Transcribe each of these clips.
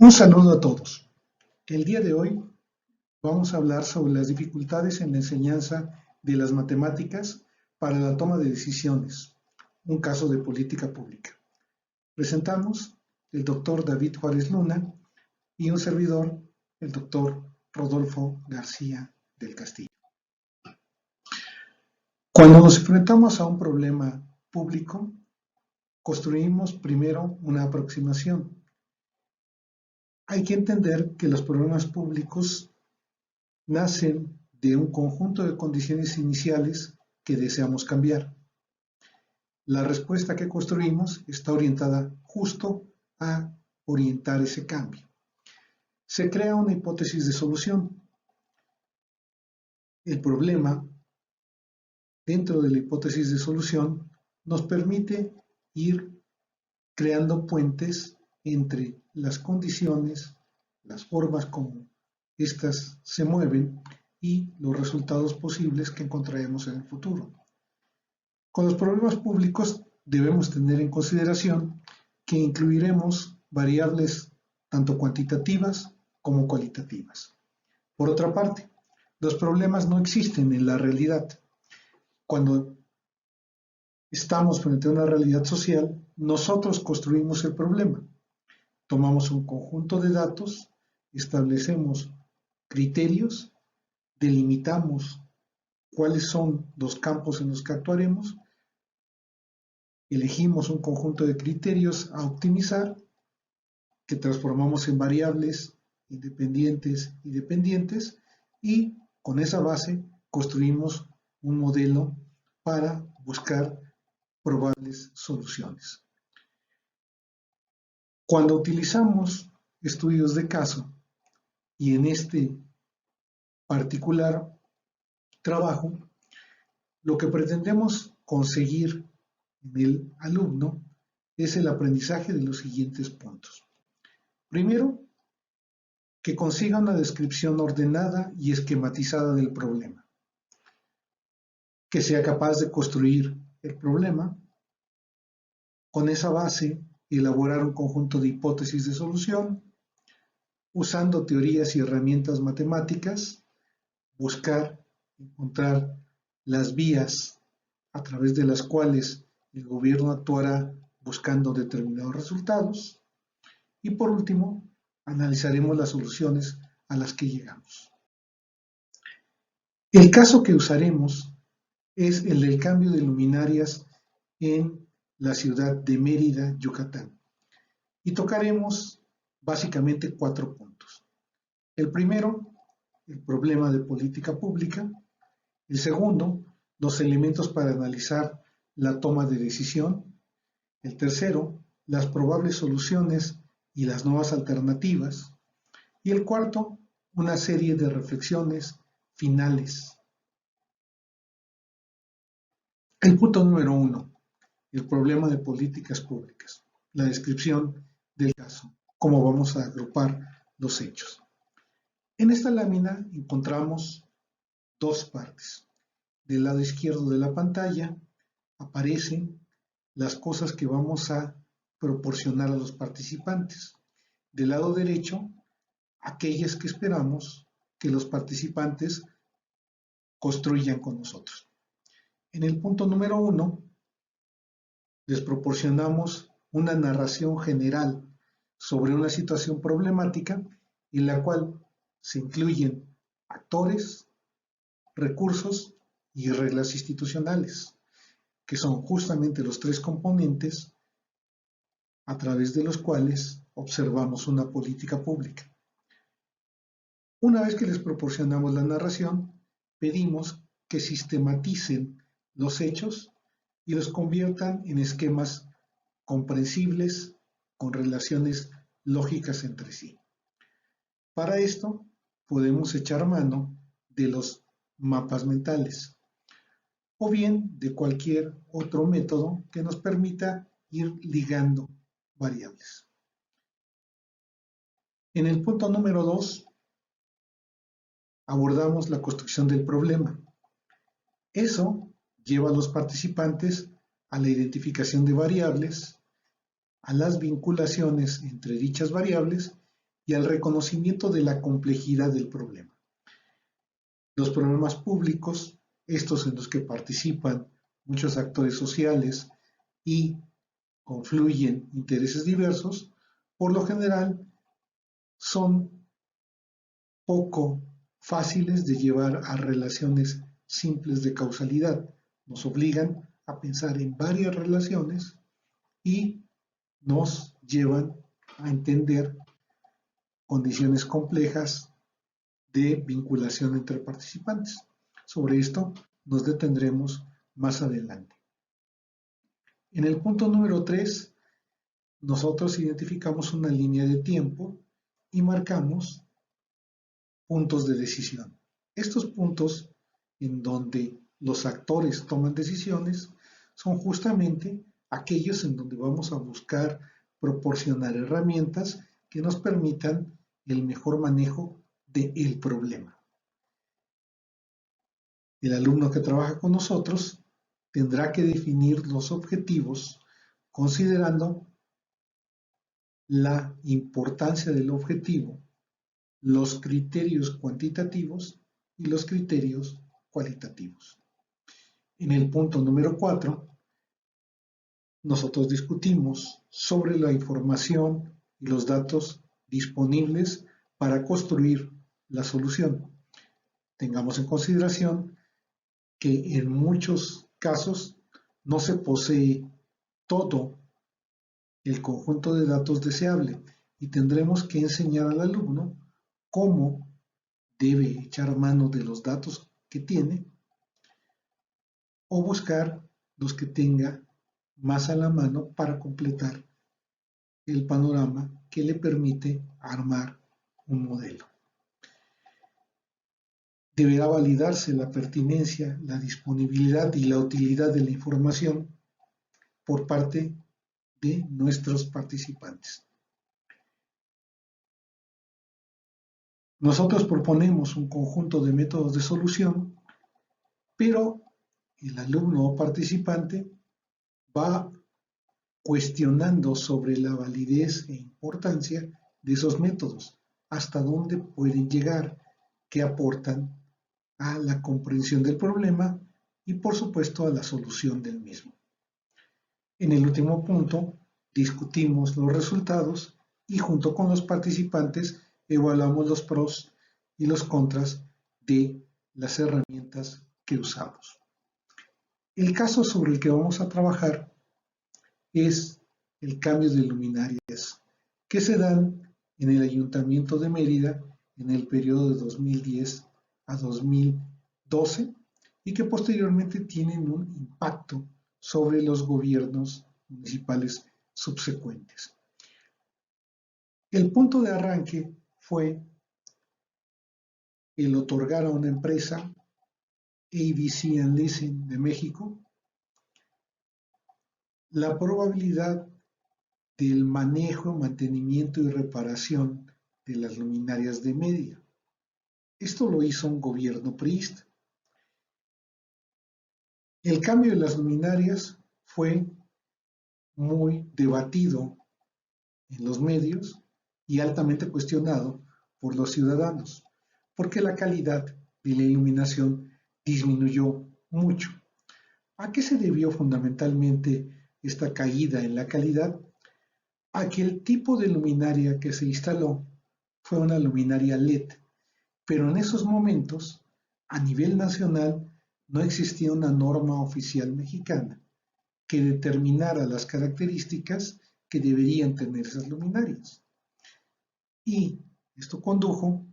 Un saludo a todos. El día de hoy vamos a hablar sobre las dificultades en la enseñanza de las matemáticas para la toma de decisiones, un caso de política pública. Presentamos el doctor David Juárez Luna y un servidor, el doctor Rodolfo García del Castillo. Cuando nos enfrentamos a un problema público, construimos primero una aproximación. Hay que entender que los problemas públicos nacen de un conjunto de condiciones iniciales que deseamos cambiar. La respuesta que construimos está orientada justo a orientar ese cambio. Se crea una hipótesis de solución. El problema, dentro de la hipótesis de solución, nos permite ir creando puentes entre las condiciones, las formas como estas se mueven y los resultados posibles que encontraremos en el futuro. Con los problemas públicos debemos tener en consideración que incluiremos variables tanto cuantitativas como cualitativas. Por otra parte, los problemas no existen en la realidad. Cuando estamos frente a una realidad social, nosotros construimos el problema. Tomamos un conjunto de datos, establecemos criterios, delimitamos cuáles son los campos en los que actuaremos, elegimos un conjunto de criterios a optimizar que transformamos en variables independientes y dependientes y con esa base construimos un modelo para buscar probables soluciones. Cuando utilizamos estudios de caso y en este particular trabajo, lo que pretendemos conseguir en el alumno es el aprendizaje de los siguientes puntos. Primero, que consiga una descripción ordenada y esquematizada del problema, que sea capaz de construir el problema, con esa base elaborar un conjunto de hipótesis de solución, usando teorías y herramientas matemáticas, buscar, encontrar las vías a través de las cuales el gobierno actuará buscando determinados resultados y por último analizaremos las soluciones a las que llegamos. El caso que usaremos es el del cambio de luminarias en la ciudad de Mérida, Yucatán, y tocaremos básicamente 4 puntos. El primero, el problema de política pública. El segundo, los elementos para analizar la toma de decisión. El tercero, las probables soluciones y las nuevas alternativas. Y el cuarto, una serie de reflexiones finales. El punto número 1, el problema de políticas públicas, la descripción del caso, cómo vamos a agrupar los hechos. En esta lámina encontramos dos partes. Del lado izquierdo de la pantalla aparecen las cosas que vamos a proporcionar a los participantes. Del lado derecho, aquellas que esperamos que los participantes construyan con nosotros. En el punto número 1, les proporcionamos una narración general sobre una situación problemática en la cual se incluyen actores, recursos y reglas institucionales, que son justamente los 3 componentes a través de los cuales observamos una política pública. Una vez que les proporcionamos la narración, pedimos que sistematicen los hechos y los conviertan en esquemas comprensibles con relaciones lógicas entre sí. Para esto, podemos echar mano de los mapas mentales o bien de cualquier otro método que nos permita ir ligando variables. En el punto número 2, abordamos la construcción del problema. Eso lleva a los participantes a la identificación de variables, a las vinculaciones entre dichas variables y al reconocimiento de la complejidad del problema. Los problemas públicos, estos en los que participan muchos actores sociales y confluyen intereses diversos, por lo general son poco fáciles de llevar a relaciones simples de causalidad. Nos obligan a pensar en varias relaciones y nos llevan a entender condiciones complejas de vinculación entre participantes. Sobre esto nos detendremos más adelante. En el punto número 3, nosotros identificamos una línea de tiempo y marcamos puntos de decisión. Estos puntos en donde los actores toman decisiones son justamente aquellos en donde vamos a buscar proporcionar herramientas que nos permitan el mejor manejo del problema. El alumno que trabaja con nosotros tendrá que definir los objetivos considerando la importancia del objetivo, los criterios cuantitativos y los criterios cualitativos. En el punto número 4, nosotros discutimos sobre la información y los datos disponibles para construir la solución. Tengamos en consideración que en muchos casos no se posee todo el conjunto de datos deseable y tendremos que enseñar al alumno cómo debe echar mano de los datos que tiene o buscar los que tenga más a la mano para completar el panorama que le permite armar un modelo. Deberá validarse la pertinencia, la disponibilidad y la utilidad de la información por parte de nuestros participantes. Nosotros proponemos un conjunto de métodos de solución, pero el alumno o participante va cuestionando sobre la validez e importancia de esos métodos, hasta dónde pueden llegar, qué aportan a la comprensión del problema y por supuesto a la solución del mismo. En el último punto discutimos los resultados y junto con los participantes evaluamos los pros y los contras de las herramientas que usamos. El caso sobre el que vamos a trabajar es el cambio de luminarias que se dan en el Ayuntamiento de Mérida en el periodo de 2010 a 2012 y que posteriormente tienen un impacto sobre los gobiernos municipales subsecuentes. El punto de arranque fue el otorgar a una empresa, ABC and Leasing de México, la probabilidad del manejo, mantenimiento y reparación de las luminarias de Mérida. Esto lo hizo un gobierno priista. El cambio de las luminarias fue muy debatido en los medios y altamente cuestionado por los ciudadanos, porque la calidad de la iluminación disminuyó mucho. ¿A qué se debió fundamentalmente esta caída en la calidad? A que el tipo de luminaria que se instaló fue una luminaria LED, pero en esos momentos, a nivel nacional, no existía una norma oficial mexicana que determinara las características que deberían tener esas luminarias. Y esto condujo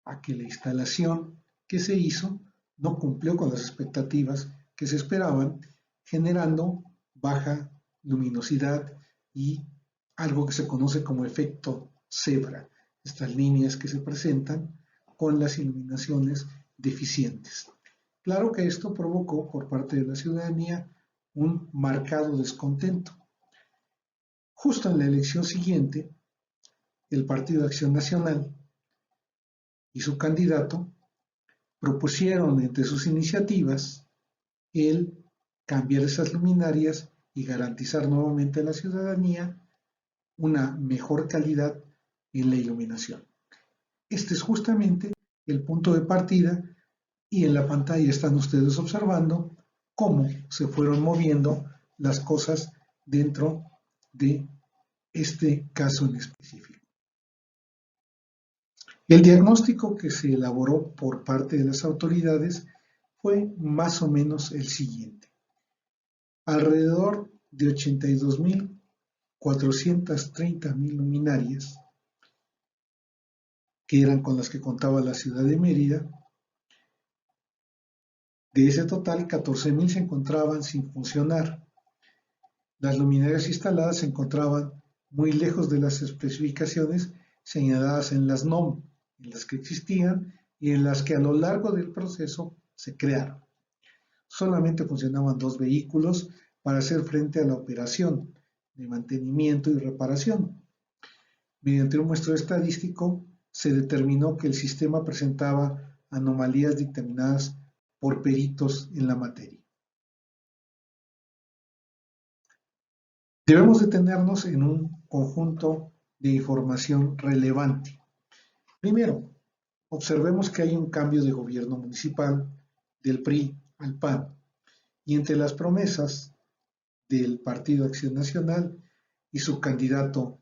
a que la instalación que se hizo no cumplió con las expectativas que se esperaban, generando baja luminosidad y algo que se conoce como efecto cebra, estas líneas que se presentan con las iluminaciones deficientes. Claro que esto provocó por parte de la ciudadanía un marcado descontento. Justo en la elección siguiente, el Partido de Acción Nacional y su candidato propusieron entre sus iniciativas el cambiar esas luminarias y garantizar nuevamente a la ciudadanía una mejor calidad en la iluminación. Este es justamente el punto de partida y en la pantalla están ustedes observando cómo se fueron moviendo las cosas dentro de este caso en específico. El diagnóstico que se elaboró por parte de las autoridades fue más o menos el siguiente. Alrededor de 82.430.000 luminarias, que eran con las que contaba la ciudad de Mérida. De ese total, 14.000 se encontraban sin funcionar. Las luminarias instaladas se encontraban muy lejos de las especificaciones señaladas en las NOM, en las que existían y en las que a lo largo del proceso se crearon. Solamente funcionaban 2 vehículos para hacer frente a la operación de mantenimiento y reparación. Mediante un muestreo estadístico se determinó que el sistema presentaba anomalías dictaminadas por peritos en la materia. Debemos detenernos en un conjunto de información relevante. Primero, observemos que hay un cambio de gobierno municipal del PRI al PAN y entre las promesas del Partido Acción Nacional y su candidato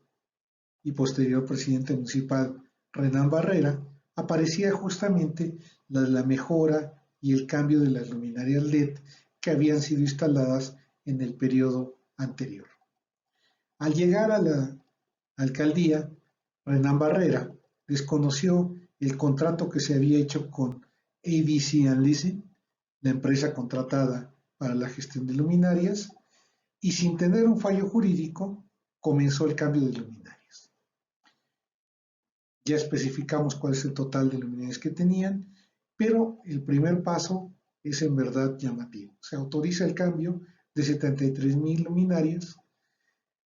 y posterior presidente municipal, Renán Barrera, aparecía justamente la mejora y el cambio de las luminarias LED que habían sido instaladas en el periodo anterior. Al llegar a la alcaldía, Renán Barrera desconoció el contrato que se había hecho con ABC Leasing, la empresa contratada para la gestión de luminarias, y sin tener un fallo jurídico, comenzó el cambio de luminarias. Ya especificamos cuál es el total de luminarias que tenían, pero el primer paso es en verdad llamativo. Se autoriza el cambio de 73.000 luminarias,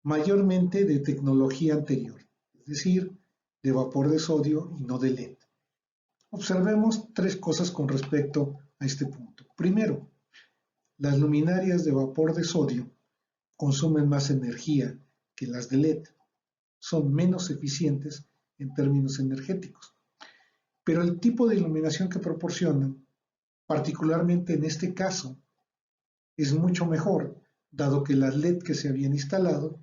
mayormente de tecnología anterior, es decir, de vapor de sodio y no de LED. Observemos 3 cosas con respecto a este punto. Primero, las luminarias de vapor de sodio consumen más energía que las de LED, son menos eficientes en términos energéticos, pero el tipo de iluminación que proporcionan, particularmente en este caso, es mucho mejor, dado que las LED que se habían instalado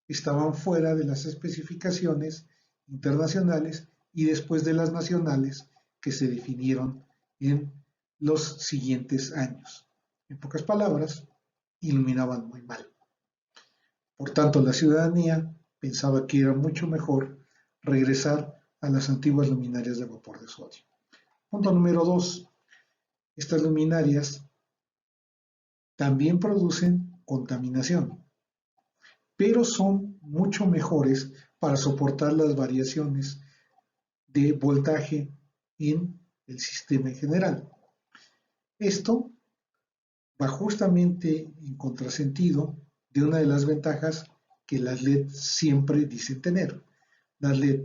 estaban fuera de las especificaciones internacionales y después de las nacionales que se definieron en los siguientes años. En pocas palabras, iluminaban muy mal. Por tanto, la ciudadanía pensaba que era mucho mejor regresar a las antiguas luminarias de vapor de sodio. Punto número 2. Estas luminarias también producen contaminación, pero son mucho mejores para soportar las variaciones de voltaje en el sistema en general. Esto va justamente en contrasentido de una de las ventajas que las LED siempre dicen tener. Las LED,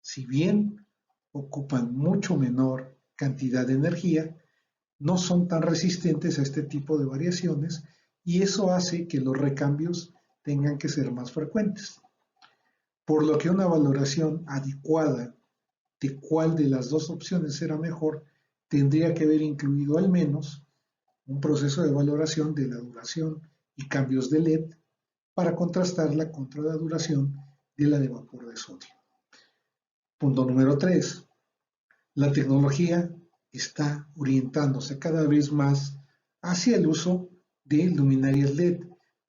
si bien ocupan mucho menor cantidad de energía, no son tan resistentes a este tipo de variaciones y eso hace que los recambios tengan que ser más frecuentes. Por lo que una valoración adecuada de cuál de las dos opciones era mejor tendría que haber incluido al menos un proceso de valoración de la duración y cambios de LED para contrastarla contra la duración de la de vapor de sodio. Punto número 3. La tecnología está orientándose cada vez más hacia el uso de luminarias LED,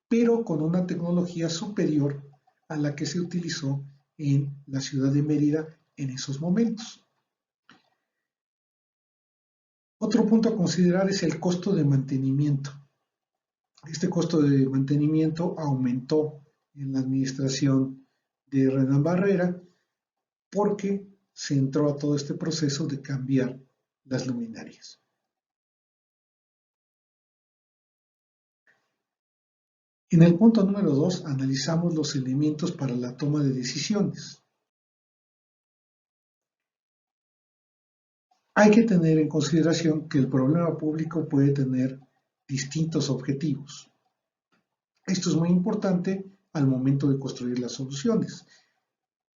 pero con una tecnología superior a la que se utilizó en la ciudad de Mérida en esos momentos. Otro punto a considerar es el costo de mantenimiento. Este costo de mantenimiento aumentó en la administración de Renán Barrera porque se entró a todo este proceso de cambiar las luminarias. En el punto número 2 analizamos los elementos para la toma de decisiones. Hay que tener en consideración que el problema público puede tener distintos objetivos. Esto es muy importante al momento de construir las soluciones.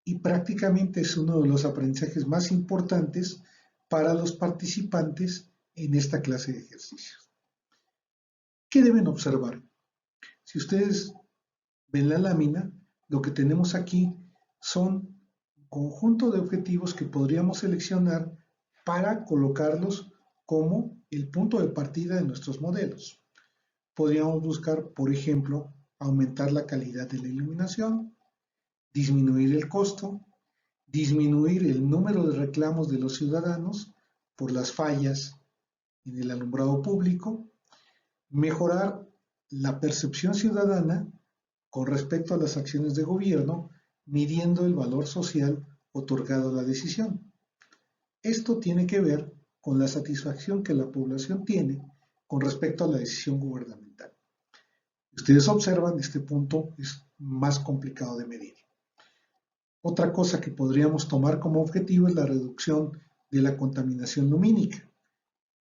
y prácticamente es uno de los aprendizajes más importantes para los participantes en esta clase de ejercicios. ¿Qué deben observar? Si ustedes ven la lámina, lo que tenemos aquí son un conjunto de objetivos que podríamos seleccionar para colocarlos como el punto de partida de nuestros modelos. Podríamos buscar, por ejemplo, aumentar la calidad de la iluminación, disminuir el costo, disminuir el número de reclamos de los ciudadanos por las fallas en el alumbrado público, mejorar la percepción ciudadana con respecto a las acciones de gobierno, midiendo el valor social otorgado a la decisión. Esto tiene que ver con la satisfacción que la población tiene con respecto a la decisión gubernamental. Ustedes observan, este punto es más complicado de medir. Otra cosa que podríamos tomar como objetivo es la reducción de la contaminación lumínica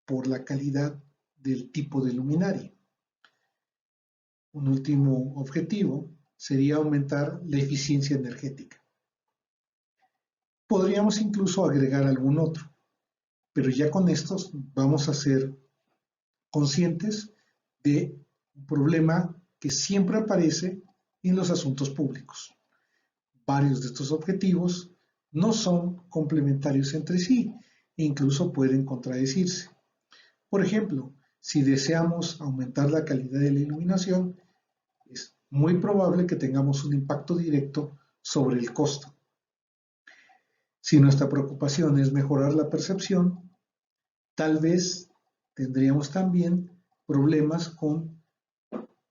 por la calidad del tipo de luminaria. Un último objetivo sería aumentar la eficiencia energética. Podríamos incluso agregar algún otro, pero ya con estos vamos a ser conscientes de un problema que siempre aparece en los asuntos públicos. Varios de estos objetivos no son complementarios entre sí e incluso pueden contradecirse. Por ejemplo, si deseamos aumentar la calidad de la iluminación, es muy probable que tengamos un impacto directo sobre el costo. Si nuestra preocupación es mejorar la percepción, tal vez tendríamos también problemas con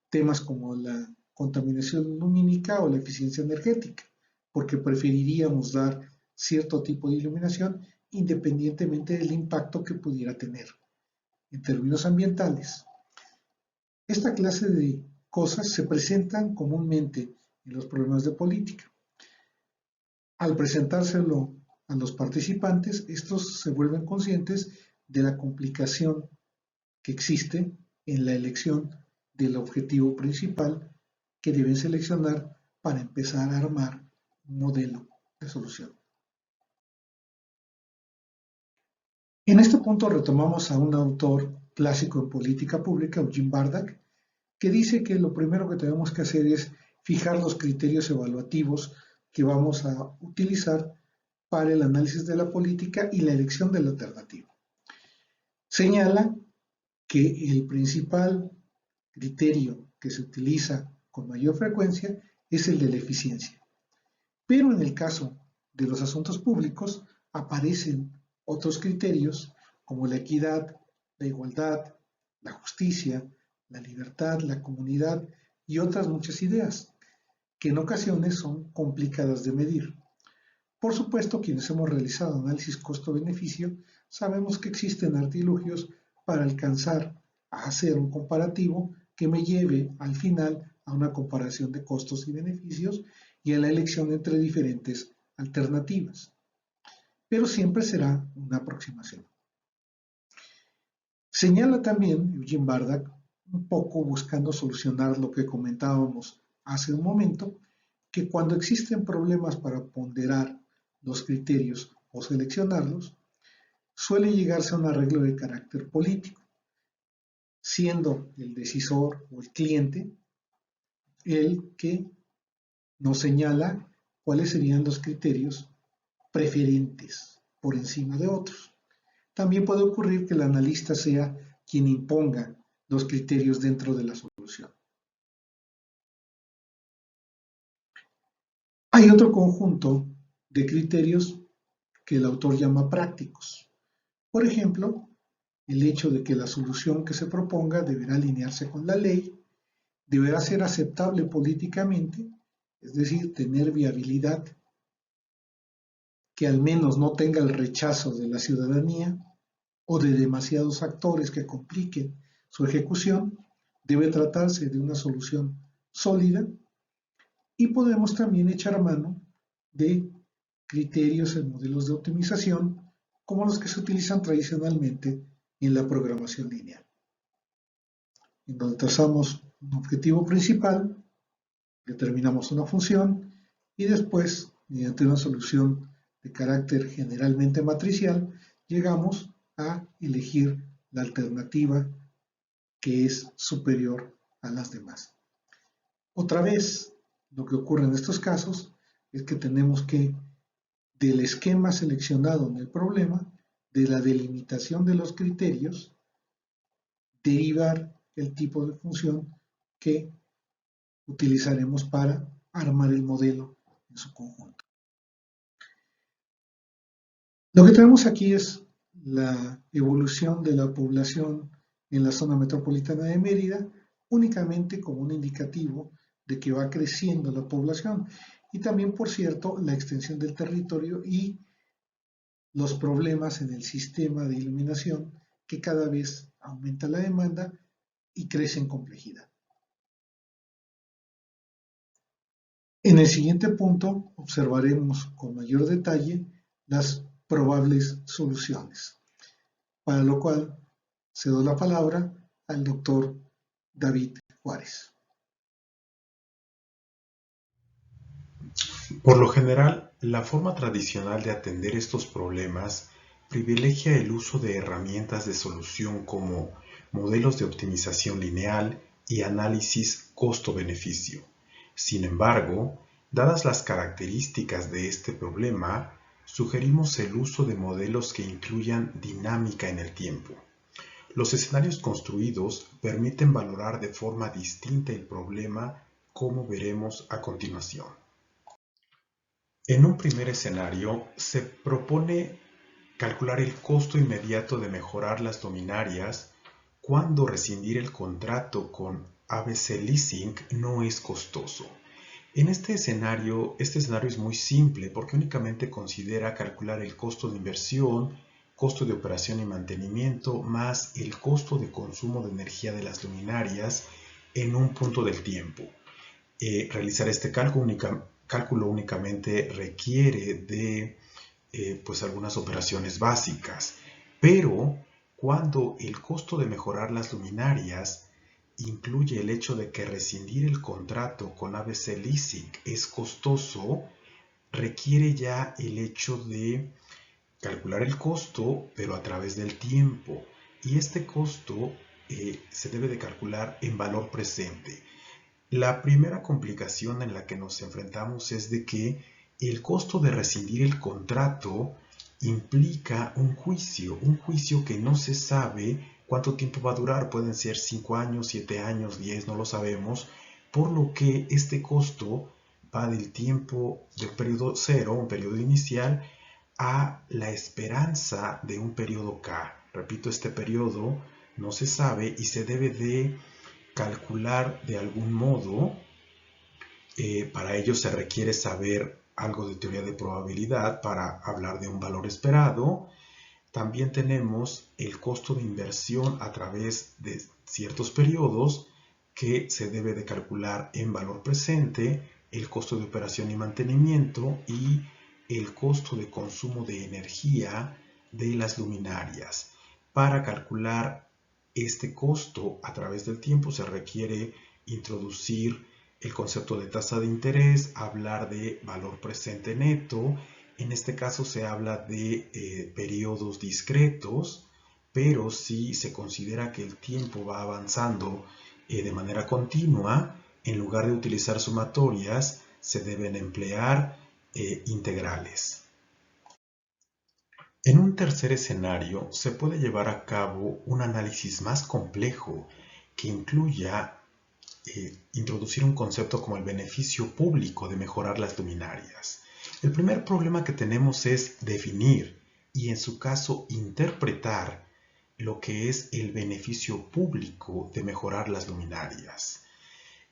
temas como la contaminación lumínica o la eficiencia energética, porque preferiríamos dar cierto tipo de iluminación independientemente del impacto que pudiera tener en términos ambientales. Esta clase de cosas se presentan comúnmente en los problemas de política. Al presentárselo a los participantes, estos se vuelven conscientes de la complicación que existe en la elección del objetivo principal que deben seleccionar para empezar a armar un modelo de solución. En este punto retomamos a un autor clásico en política pública, Eugene Bardack, que dice que lo primero que tenemos que hacer es fijar los criterios evaluativos que vamos a utilizar para el análisis de la política y la elección de la alternativa. Señala que el principal criterio que se utiliza con mayor frecuencia es el de la eficiencia. Pero en el caso de los asuntos públicos aparecen otros criterios como la equidad, la igualdad, la justicia, la libertad, la comunidad y otras muchas ideas, que en ocasiones son complicadas de medir. Por supuesto, quienes hemos realizado análisis costo-beneficio sabemos que existen artilugios para alcanzar a hacer un comparativo que me lleve al final a una comparación de costos y beneficios y a la elección entre diferentes alternativas. Pero siempre será una aproximación. Señala también Eugene Bardack, un poco buscando solucionar lo que comentábamos hace un momento, que cuando existen problemas para ponderar los criterios o seleccionarlos, suele llegarse a un arreglo de carácter político, siendo el decisor o el cliente el que nos señala cuáles serían los criterios preferentes por encima de otros. También puede ocurrir que el analista sea quien imponga los criterios dentro de la solución. Hay otro conjunto de criterios que el autor llama prácticos. Por ejemplo, el hecho de que la solución que se proponga deberá alinearse con la ley, deberá ser aceptable políticamente, es decir, tener viabilidad, que al menos no tenga el rechazo de la ciudadanía o de demasiados actores que compliquen su ejecución, debe tratarse de una solución sólida y podemos también echar mano de criterios en modelos de optimización como los que se utilizan tradicionalmente en la programación lineal, en donde trazamos un objetivo principal, determinamos una función y después mediante una solución de carácter generalmente matricial, llegamos a elegir la alternativa que es superior a las demás. Otra vez, lo que ocurre en estos casos es que tenemos que, del esquema seleccionado en el problema, de la delimitación de los criterios, derivar el tipo de función que utilizaremos para armar el modelo en su conjunto. Lo que tenemos aquí es la evolución de la población en la zona metropolitana de Mérida, únicamente como un indicativo de que va creciendo la población y también, por cierto, la extensión del territorio y los problemas en el sistema de iluminación, que cada vez aumenta la demanda y crece en complejidad. En el siguiente punto observaremos con mayor detalle las probables soluciones, para lo cual cedo la palabra al doctor David Juárez. Por lo general, la forma tradicional de atender estos problemas privilegia el uso de herramientas de solución como modelos de optimización lineal y análisis costo-beneficio. Sin embargo, dadas las características de este problema, sugerimos el uso de modelos que incluyan dinámica en el tiempo. Los escenarios construidos permiten valorar de forma distinta el problema, como veremos a continuación. En un primer escenario, se propone calcular el costo inmediato de mejorar las luminarias cuando rescindir el contrato con ABC Leasing no es costoso. En este escenario es muy simple porque únicamente considera calcular el costo de inversión, costo de operación y mantenimiento, más el costo de consumo de energía de las luminarias en un punto del tiempo. Realizar este cálculo únicamente requiere de pues algunas operaciones básicas, pero cuando el costo de mejorar las luminarias incluye el hecho de que rescindir el contrato con ABC Leasing es costoso, requiere ya el hecho de calcular el costo, pero a través del tiempo. Y este costo se debe de calcular en valor presente. La primera complicación en la que nos enfrentamos es de que el costo de rescindir el contrato implica un juicio que no se sabe cuánto tiempo va a durar, pueden ser 5 años, 7 años, 10, no lo sabemos, por lo que este costo va del tiempo del periodo 0, un periodo inicial, a la esperanza de un periodo K. Repito, este periodo no se sabe y se debe de calcular de algún modo. Para ello se requiere saber algo de teoría de probabilidad para hablar de un valor esperado. También tenemos el costo de inversión a través de ciertos periodos que se debe de calcular en valor presente, el costo de operación y mantenimiento y el costo de consumo de energía de las luminarias. Para calcular este costo a través del tiempo se requiere introducir el concepto de tasa de interés, hablar de valor presente neto. En este caso se habla de periodos discretos, pero si se considera que el tiempo va avanzando de manera continua, en lugar de utilizar sumatorias, se deben emplear integrales. En un tercer escenario, se puede llevar a cabo un análisis más complejo que incluya introducir un concepto como el beneficio público de mejorar las luminarias. El primer problema que tenemos es definir y en su caso interpretar lo que es el beneficio público de mejorar las luminarias.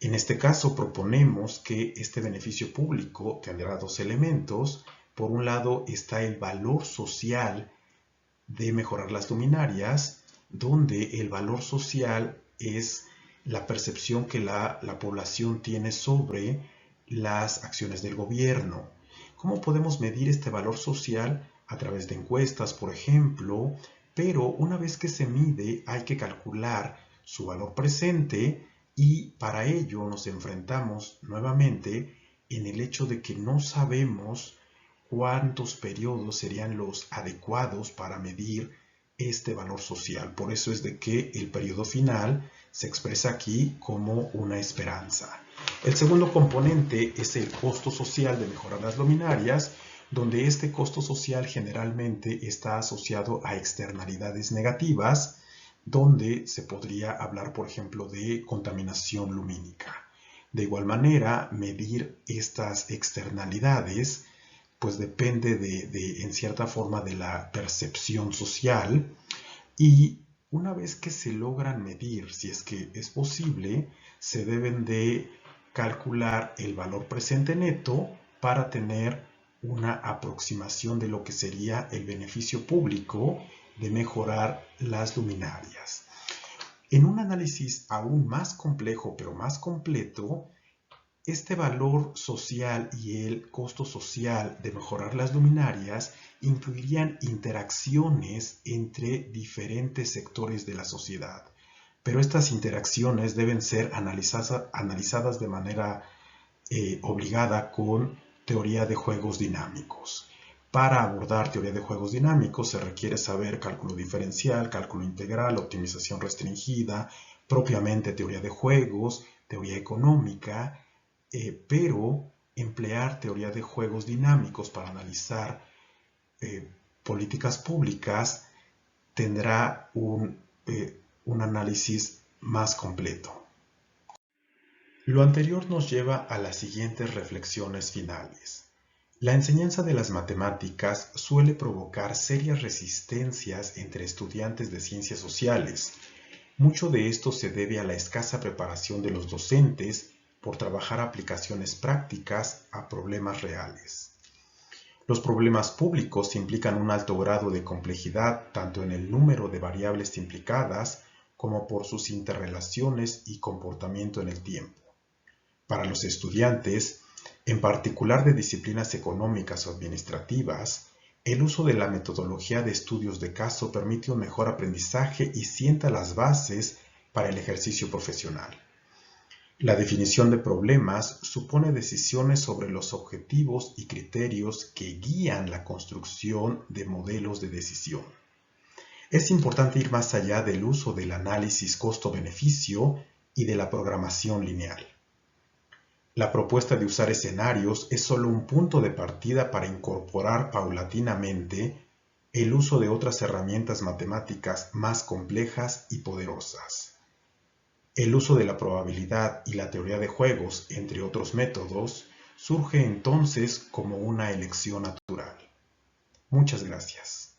En este caso proponemos que este beneficio público tendrá dos elementos. Por un lado está el valor social de mejorar las luminarias, donde el valor social es la percepción que la población tiene sobre las acciones del gobierno. ¿Cómo podemos medir este valor social? A través de encuestas, por ejemplo, pero una vez que se mide hay que calcular su valor presente y para ello nos enfrentamos nuevamente en el hecho de que no sabemos cuántos periodos serían los adecuados para medir este valor social. Por eso es de que el periodo final se expresa aquí como una esperanza. El segundo componente es el costo social de mejorar las luminarias, donde este costo social generalmente está asociado a externalidades negativas, donde se podría hablar, por ejemplo, de contaminación lumínica. De igual manera, medir estas externalidades pues depende en cierta forma de la percepción social, y una vez que se logran medir, si es que es posible, se deben de calcular el valor presente neto para tener una aproximación de lo que sería el beneficio público de mejorar las luminarias. En un análisis aún más complejo pero más completo, este valor social y el costo social de mejorar las luminarias incluirían interacciones entre diferentes sectores de la sociedad, pero estas interacciones deben ser analizadas de manera obligada con teoría de juegos dinámicos. Para abordar teoría de juegos dinámicos se requiere saber cálculo diferencial, cálculo integral, optimización restringida, propiamente teoría de juegos, teoría económica, pero emplear teoría de juegos dinámicos para analizar políticas públicas tendrá un análisis más completo. Lo anterior nos lleva a las siguientes reflexiones finales. La enseñanza de las matemáticas suele provocar serias resistencias entre estudiantes de ciencias sociales. Mucho de esto se debe a la escasa preparación de los docentes por trabajar aplicaciones prácticas a problemas reales. Los problemas públicos implican un alto grado de complejidad tanto en el número de variables implicadas como por sus interrelaciones y comportamiento en el tiempo. Para los estudiantes, en particular de disciplinas económicas o administrativas, el uso de la metodología de estudios de caso permite un mejor aprendizaje y sienta las bases para el ejercicio profesional. La definición de problemas supone decisiones sobre los objetivos y criterios que guían la construcción de modelos de decisión. Es importante ir más allá del uso del análisis costo-beneficio y de la programación lineal. La propuesta de usar escenarios es solo un punto de partida para incorporar paulatinamente el uso de otras herramientas matemáticas más complejas y poderosas. El uso de la probabilidad y la teoría de juegos, entre otros métodos, surge entonces como una elección natural. Muchas gracias.